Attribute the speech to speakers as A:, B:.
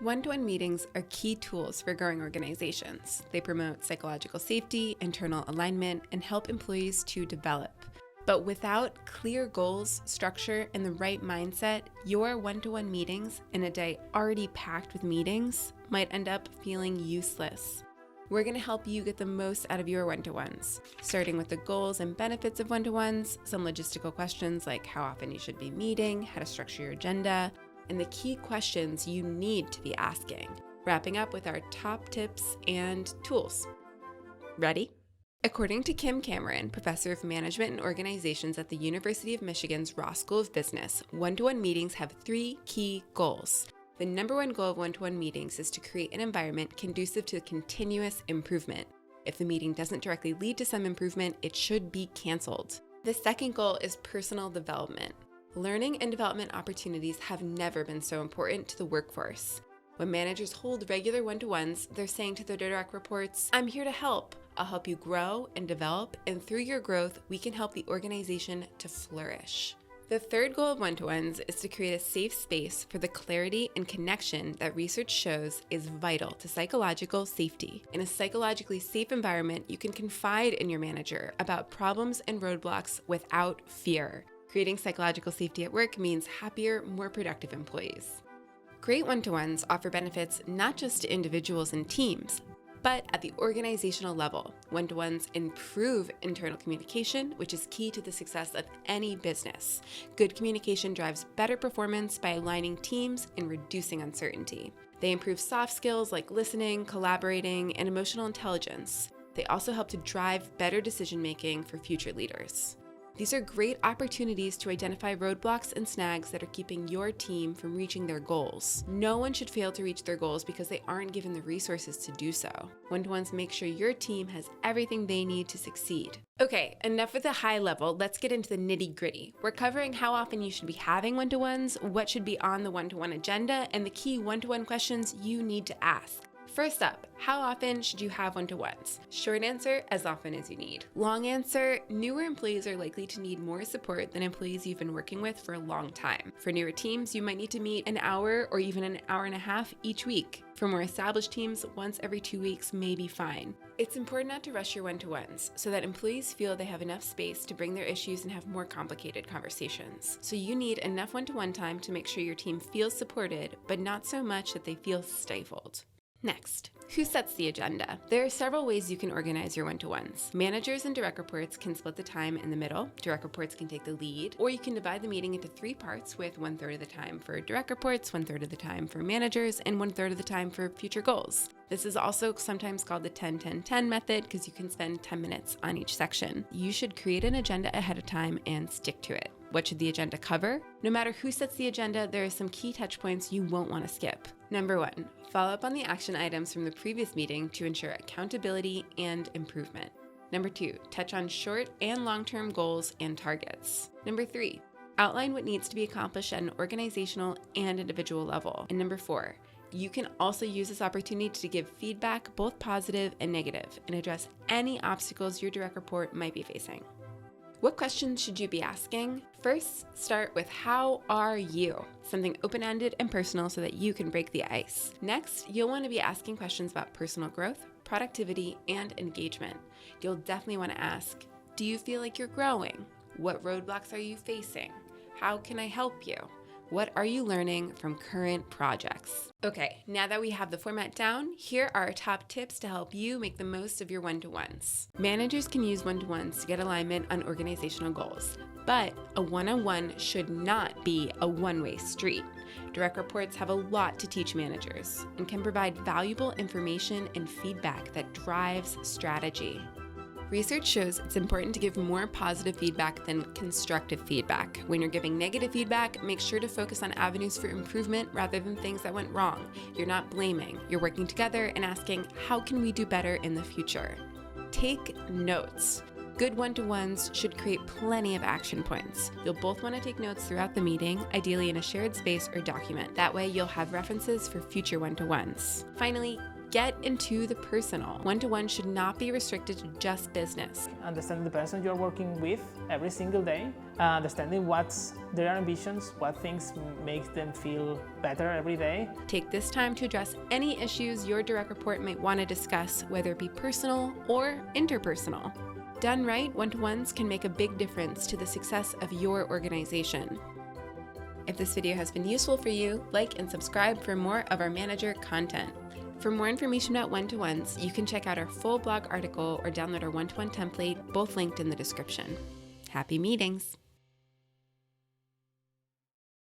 A: One-to-one meetings are key tools for growing organizations. They promote psychological safety, internal alignment, and help employees to develop. But without clear goals, structure, and the right mindset, your one-to-one meetings in a day already packed with meetings might end up feeling useless. We're going to help you get the most out of your one-to-ones, starting with the goals and benefits of one-to-ones, some logistical questions like how often you should be meeting, how to structure your agenda, and the key questions you need to be asking, wrapping up with our top tips and tools. Ready? According to Kim Cameron, professor of management and organizations at the University of Michigan's Ross School of Business, one-to-one meetings have 3 key goals. The number one goal of one-to-one meetings is to create an environment conducive to continuous improvement. If the meeting doesn't directly lead to some improvement, it should be canceled. The second goal is personal development. Learning and development opportunities have never been so important to the workforce. When managers hold regular one-to-ones, they're saying to their direct reports, "I'm here to help. I'll help you grow and develop, and through your growth, we can help the organization to flourish." The third goal of one-to-ones is to create a safe space for the clarity and connection that research shows is vital to psychological safety. In a psychologically safe environment, you can confide in your manager about problems and roadblocks without fear. Creating psychological safety at work means happier, more productive employees. Great one-to-ones offer benefits not just to individuals and teams, but at the organizational level. One-to-ones improve internal communication, which is key to the success of any business. Good communication drives better performance by aligning teams and reducing uncertainty. They improve soft skills like listening, collaborating, and emotional intelligence. They also help to drive better decision-making for future leaders. These are great opportunities to identify roadblocks and snags that are keeping your team from reaching their goals. No one should fail to reach their goals because they aren't given the resources to do so. One-to-ones make sure your team has everything they need to succeed. Okay, enough with the high level. Let's get into the nitty-gritty. We're covering how often you should be having one-to-ones, what should be on the one-to-one agenda, and the key one-to-one questions you need to ask. First up, how often should you have one-to-ones? Short answer, as often as you need. Long answer, newer employees are likely to need more support than employees you've been working with for a long time. For newer teams, you might need to meet an hour or even an hour and a half each week. For more established teams, once every 2 weeks may be fine. It's important not to rush your one-to-ones so that employees feel they have enough space to bring their issues and have more complicated conversations. So you need enough one-to-one time to make sure your team feels supported, but not so much that they feel stifled. Next, who sets the agenda? There are several ways you can organize your one-to-ones. Managers and direct reports can split the time in the middle. Direct reports can take the lead, or you can divide the meeting into 3 parts with 1/3 of the time for direct reports, 1/3 of the time for managers, and 1/3 of the time for future goals. This is also sometimes called the 10-10-10 method because you can spend 10 minutes on each section. You should create an agenda ahead of time and stick to it. What should the agenda cover? No matter who sets the agenda, there are some key touch points you won't want to skip. Number 1, follow up on the action items from the previous meeting to ensure accountability and improvement. Number 2, touch on short and long-term goals and targets. Number 3, outline what needs to be accomplished at an organizational and individual level. And number 4, you can also use this opportunity to give feedback, both positive and negative, and address any obstacles your direct report might be facing. What questions should you be asking? First, start with how are you? Something open-ended and personal so that you can break the ice. Next, you'll want to be asking questions about personal growth, productivity, and engagement. You'll definitely want to ask, do you feel like you're growing? What roadblocks are you facing? How can I help you? What are you learning from current projects? Okay, now that we have the format down, here are our top tips to help you make the most of your one-to-ones. Managers can use one-to-ones to get alignment on organizational goals, but a one-on-one should not be a one-way street. Direct reports have a lot to teach managers and can provide valuable information and feedback that drives strategy. Research shows it's important to give more positive feedback than constructive feedback. When you're giving negative feedback, make sure to focus on avenues for improvement rather than things that went wrong. You're not blaming, you're working together and asking, how can we do better in the future? Take notes. Good one-to-ones should create plenty of action points. You'll both want to take notes throughout the meeting, ideally in a shared space or document. That way you'll have references for future one-to-ones. Finally, Get into the personal. One-to-one should not be restricted to just business.
B: Understand the person you're working with every single day, understanding what's their ambitions, what things make them feel better every day.
A: Take this time to address any issues your direct report might want to discuss, whether it be personal or interpersonal. Done right, one-to-ones can make a big difference to the success of your organization. If this video has been useful for you, like and subscribe for more of our manager content. For more information about one-to-ones, you can check out our full blog article or download our one-to-one template, both linked in the description. Happy meetings!